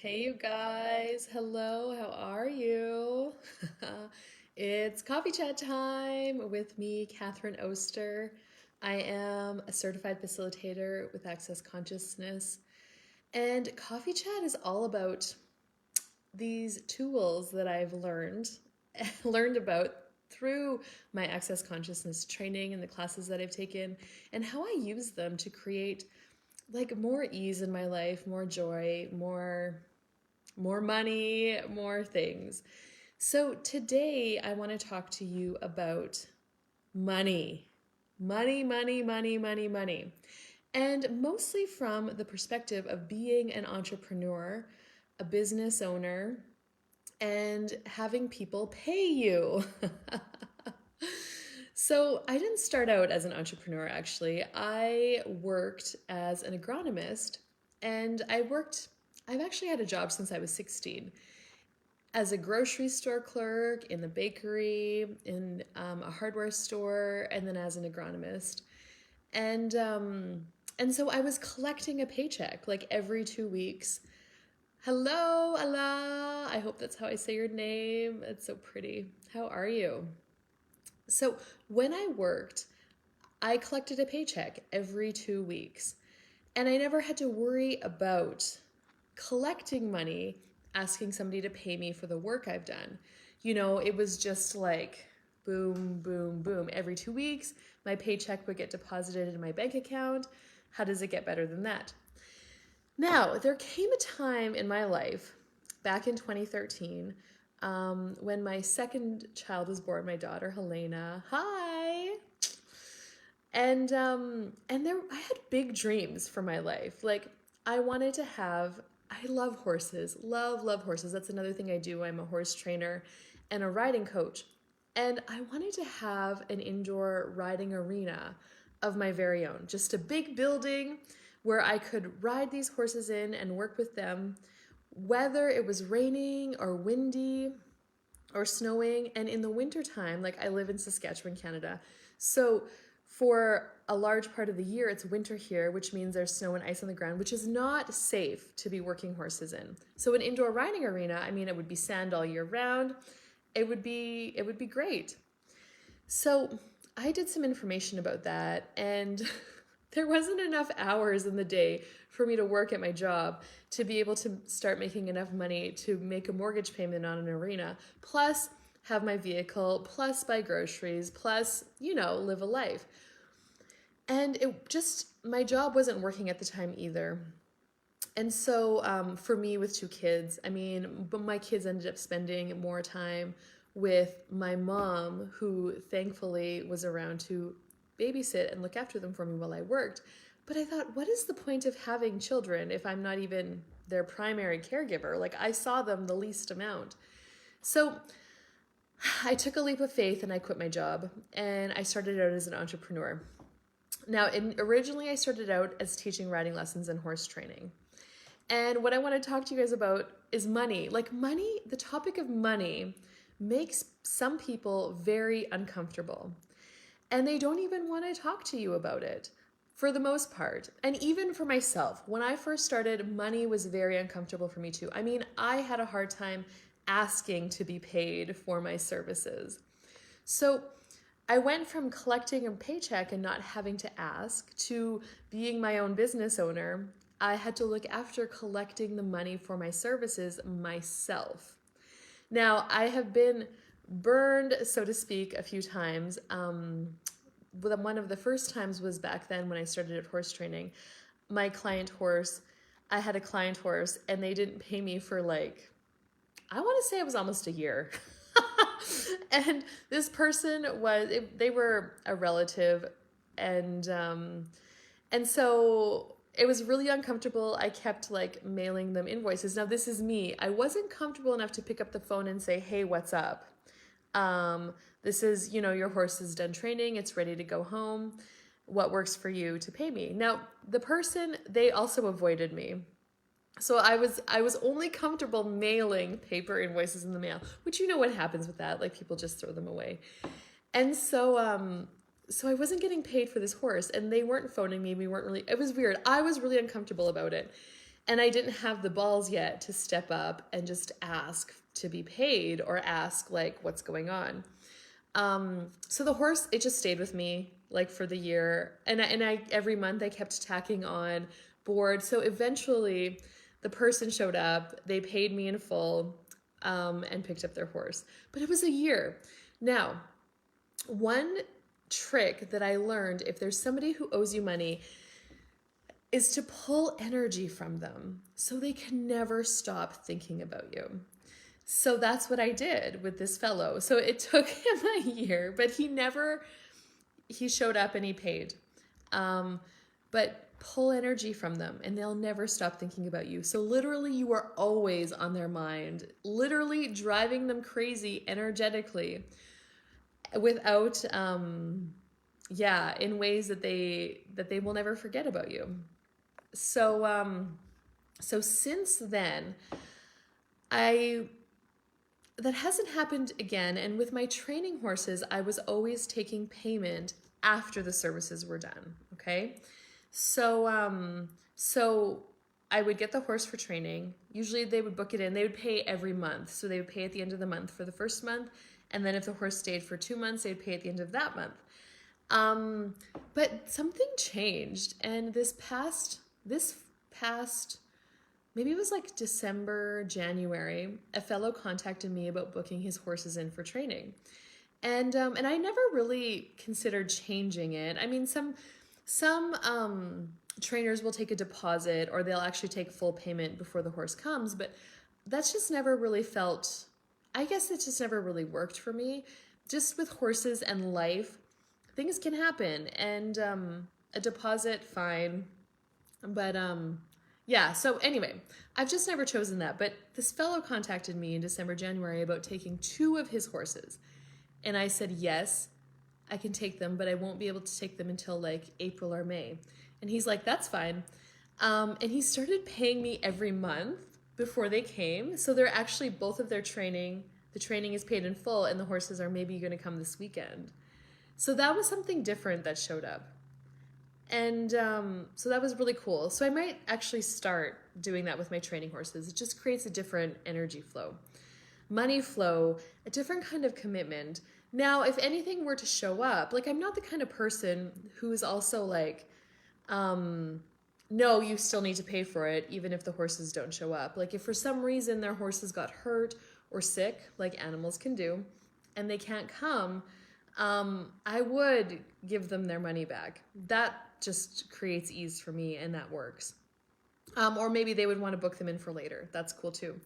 Hey, you guys. Hello, how are you? It's coffee chat time with me, Catherine Oster. I am a certified facilitator with Access Consciousness. And coffee chat is all about these tools that I've learned about through my Access Consciousness training and the classes that I've taken, and how I use them to create like more ease in my life, more joy, more money, more things. So today I want to talk to you about money. Money, money, money, money, money. And mostly from the perspective of being an entrepreneur, a business owner, and having people pay you. So I didn't start out as an entrepreneur, actually. I worked as an agronomist, and I've actually had a job since I was 16 as a grocery store clerk, in the bakery, in a hardware store, and then as an agronomist. And um, and so I was collecting a paycheck like every 2 weeks. Hello, Allah. I hope that's how I say your name. It's so pretty. How are you? So when I worked, I collected a paycheck every 2 weeks. And I never had to worry about collecting money, asking somebody to pay me for the work I've done. It was just like boom, boom, boom. Every 2 weeks, my paycheck would get deposited in my bank account. How does it get better than that? Now, there came a time in my life back in 2013 when my second child was born, my daughter Helena. Hi. And I had big dreams for my life. Like I wanted to have I love horses. Love horses. That's another thing I do. I'm a horse trainer and a riding coach. And I wanted to have an indoor riding arena of my very own. Just a big building where I could ride these horses in and work with them, whether it was raining or windy or snowing. And in the wintertime, like I live in Saskatchewan, Canada. So for a large part of the year, it's winter here, which means there's snow and ice on the ground, which is not safe to be working horses in. So an indoor riding arena, I mean, it would be sand all year round. It would be great. So I did some information about that, and there wasn't enough hours in the day for me to work at my job to be able to start making enough money to make a mortgage payment on an arena, plus have my vehicle, plus buy groceries, plus, live a life. And my job wasn't working at the time either. And so for me with two kids, but my kids ended up spending more time with my mom, who thankfully was around to babysit and look after them for me while I worked. But I thought, what is the point of having children if I'm not even their primary caregiver? Like I saw them the least amount. So I took a leap of faith and I quit my job and I started out as an entrepreneur. Now, originally I started out as teaching riding lessons and horse training. And what I want to talk to you guys about is money. Like money, the topic of money makes some people very uncomfortable. And they don't even want to talk to you about it for the most part. And even for myself, when I first started, money was very uncomfortable for me too. I had a hard time asking to be paid for my services. So I went from collecting a paycheck and not having to ask to being my own business owner. I had to look after collecting the money for my services myself. Now, I have been burned, so to speak, a few times. One of the first times was back then when I started at horse training. I had a client horse, and they didn't pay me for I want to say it was almost a year. And this person they were a relative, and so it was really uncomfortable. I kept mailing them invoices. Now this is me. I wasn't comfortable enough to pick up the phone and say, "Hey, what's up? This is, your horse is done training. It's ready to go home. What works for you to pay me?" Now, they also avoided me. So I was only comfortable mailing paper invoices in the mail, which you know what happens with that, people just throw them away. And so I wasn't getting paid for this horse, and they weren't phoning me. It was weird. I was really uncomfortable about it. And I didn't have the balls yet to step up and just ask to be paid or ask like what's going on. So the horse, it just stayed with me like for the year. And I every month I kept tacking on board. So eventually the person showed up, they paid me in full, and picked up their horse. But it was a year. Now, one trick that I learned, if there's somebody who owes you money, is to pull energy from them so they can never stop thinking about you. So that's what I did with this fellow. So it took him a year, but he showed up and he paid. But pull energy from them and they'll never stop thinking about you. So literally you are always on their mind, literally driving them crazy energetically without, in ways that they will never forget about you. So since then, that hasn't happened again. And with my training horses, I was always taking payment after the services were done. Okay. So I would get the horse for training. Usually they would book it in. They would pay every month. So they would pay at the end of the month for the first month. And then if the horse stayed for 2 months, they'd pay at the end of that month. But something changed. And this past, maybe it was like December, January, a fellow contacted me about booking his horses in for training. And I never really considered changing it. I mean, some trainers will take a deposit or they'll actually take full payment before the horse comes, but that's just never really felt, I guess it just never really worked for me. Just with horses and life, things can happen, and a deposit, fine. But so anyway, I've just never chosen that. But this fellow contacted me in December, January about taking 2 of his horses. And I said, yes, I can take them, but I won't be able to take them until like April or May. And he's like, that's fine. And he started paying me every month before they came. So they're actually, both of their training, the training is paid in full and the horses are maybe going to come this weekend. So that was something different that showed up. And so that was really cool. So I might actually start doing that with my training horses. It just creates a different energy flow, money flow, a different kind of commitment. Now, if anything were to show up, like I'm not the kind of person who is also like, no, you still need to pay for it, even if the horses don't show up. Like if for some reason their horses got hurt or sick, like animals can do, and they can't come, I would give them their money back. That just creates ease for me, and that works. Or maybe they would want to book them in for later. That's cool too.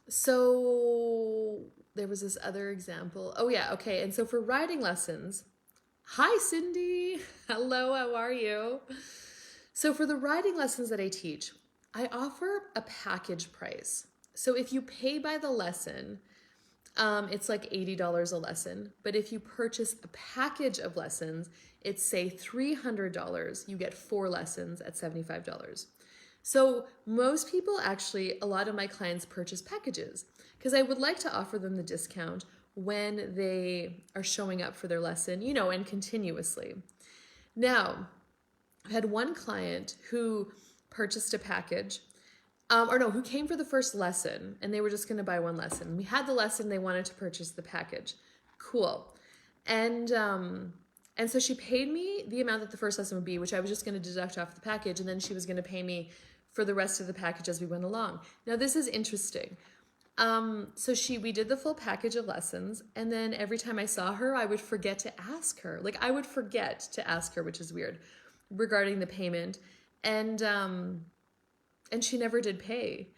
So there was this other example. Oh yeah, okay. And so for riding lessons, hi Cindy, hello, how are you? So for the riding lessons that I teach, I offer a package price. So if you pay by the lesson, it's like $80 a lesson. But if you purchase a package of lessons, it's say $300. You get 4 lessons at $75. So most people actually, a lot of my clients purchase packages because I would like to offer them the discount when they are showing up for their lesson, and continuously. Now, I had one client who purchased a package, who came for the first lesson and they were just going to buy 1 lesson. We had the lesson, they wanted to purchase the package. Cool. And so she paid me the amount that the first lesson would be, which I was just going to deduct off the package, and then she was going to pay me for the rest of the package as we went along. Now this is interesting. So we did the full package of lessons, and then every time I saw her, I would forget to ask her. Like I would forget to ask her, which is weird, regarding the payment. And she never did pay.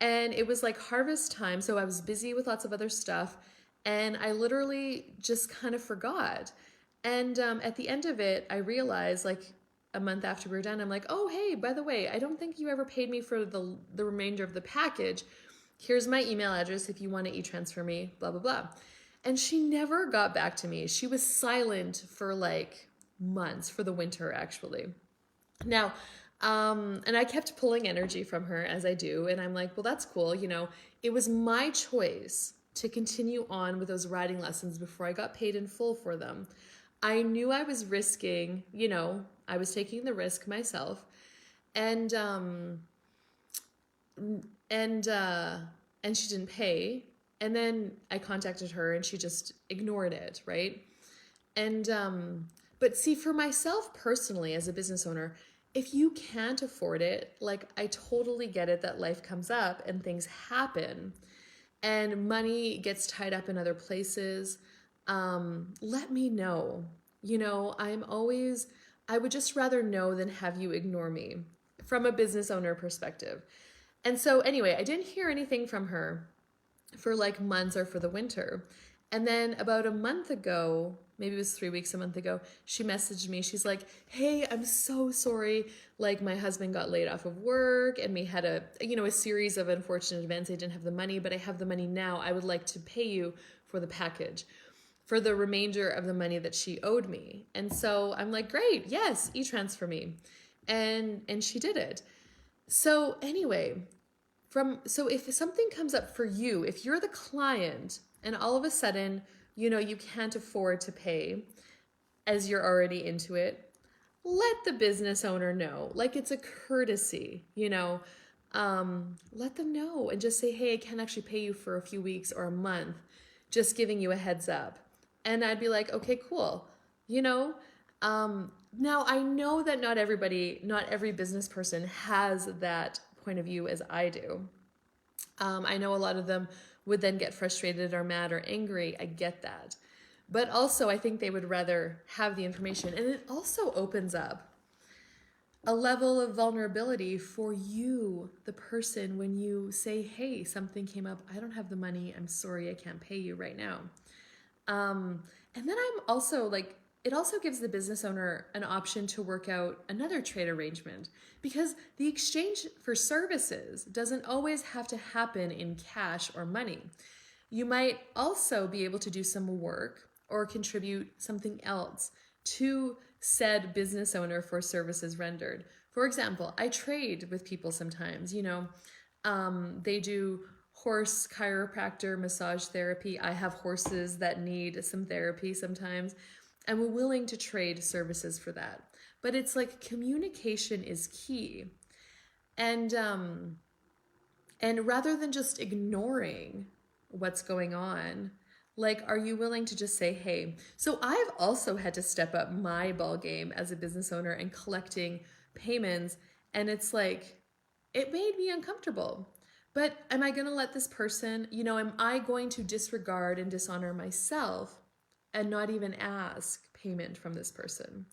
And it was like harvest time, so I was busy with lots of other stuff, and I literally just kind of forgot. And at the end of it, I realized, like a month after we were done, I'm like, oh, hey, by the way, I don't think you ever paid me for the remainder of the package. Here's my email address if you want to e-transfer me, blah, blah, blah. And she never got back to me. She was silent for like months, for the winter, actually. Now, and I kept pulling energy from her as I do. And I'm like, well, that's cool. It was my choice to continue on with those riding lessons before I got paid in full for them. I knew I was risking, I was taking the risk myself. and and uh and she didn't pay. And then I contacted her and she just ignored it, right? And but see, for myself personally as a business owner, if you can't afford it, like, I totally get it that life comes up and things happen and money gets tied up in other places. Let me know. You know, I would just rather know than have you ignore me from a business owner perspective. And so, anyway, I didn't hear anything from her for like months or for the winter. And then about a month ago, maybe it was 3 weeks, a month ago, she messaged me. She's like, "Hey, I'm so sorry. Like, my husband got laid off of work and we had a series of unfortunate events. I didn't have the money, but I have the money now. I would like to pay you for the package, for the remainder of the money that she owed me." And so I'm like, "Great. Yes, e-transfer me." And she did it. So anyway, so if something comes up for you, if you're the client and all of a sudden, you can't afford to pay as you're already into it, let the business owner know. Like, it's a courtesy, let them know and just say, "Hey, I can't actually pay you for a few weeks or a month, just giving you a heads up." And I'd be like, "Okay, cool." You know, now I know that not every business person has that point of view as I do. I know a lot of them would then get frustrated or mad or angry. I get that. But also, I think they would rather have the information. And it also opens up a level of vulnerability for you, the person, when you say, "Hey, something came up. I don't have the money. I'm sorry, I can't pay you right now." And then I'm also like, it also gives the business owner an option to work out another trade arrangement, because the exchange for services doesn't always have to happen in cash or money. You might also be able to do some work or contribute something else to said business owner for services rendered. For example, I trade with people sometimes, they do horse chiropractor, massage therapy. I have horses that need some therapy sometimes, and we're willing to trade services for that. But it's like, communication is key. And rather than just ignoring what's going on, like, are you willing to just say, "Hey"? So I've also had to step up my ball game as a business owner and collecting payments, and it's like, it made me uncomfortable. But am I going to let this person, am I going to disregard and dishonor myself and not even ask payment from this person?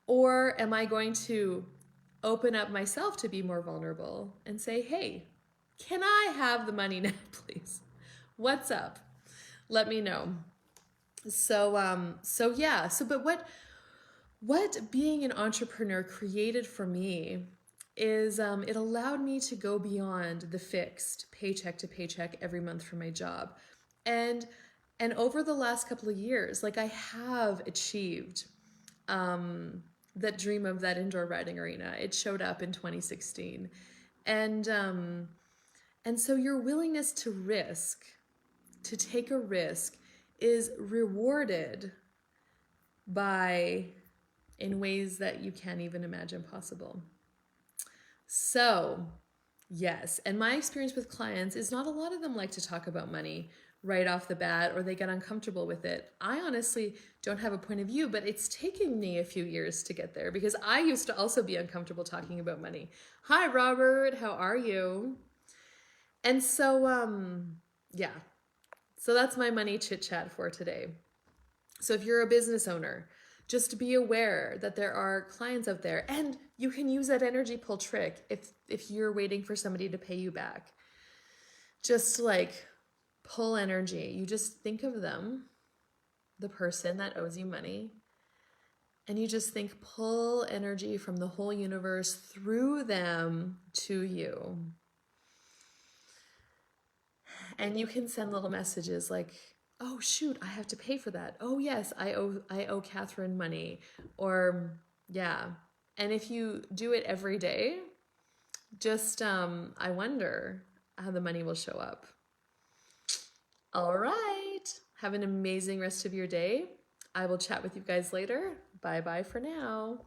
Or am I going to open up myself to be more vulnerable and say, "Hey, can I have the money now, please? What's up? Let me know." So yeah. But what being an entrepreneur created for me is, it allowed me to go beyond the fixed paycheck to paycheck every month for my job. And over the last couple of years, like, I have achieved that dream of that indoor riding arena. It showed up in 2016. And so your willingness to take a risk is rewarded in ways that you can't even imagine possible. So, yes, and my experience with clients is not a lot of them like to talk about money right off the bat, or they get uncomfortable with it. I honestly don't have a point of view, but it's taken me a few years to get there, because I used to also be uncomfortable talking about money. Hi, Robert, how are you? And so, yeah, so that's my money chit chat for today. So if you're a business owner, just be aware that there are clients out there, and you can use that energy pull trick if you're waiting for somebody to pay you back. Just like pull energy. You just think of them, the person that owes you money, and you just think, pull energy from the whole universe through them to you. And you can send little messages like, "Oh shoot, I have to pay for that. Oh yes, I owe Catherine money." Or yeah. And if you do it every day, just I wonder how the money will show up. All right. Have an amazing rest of your day. I will chat with you guys later. Bye bye for now.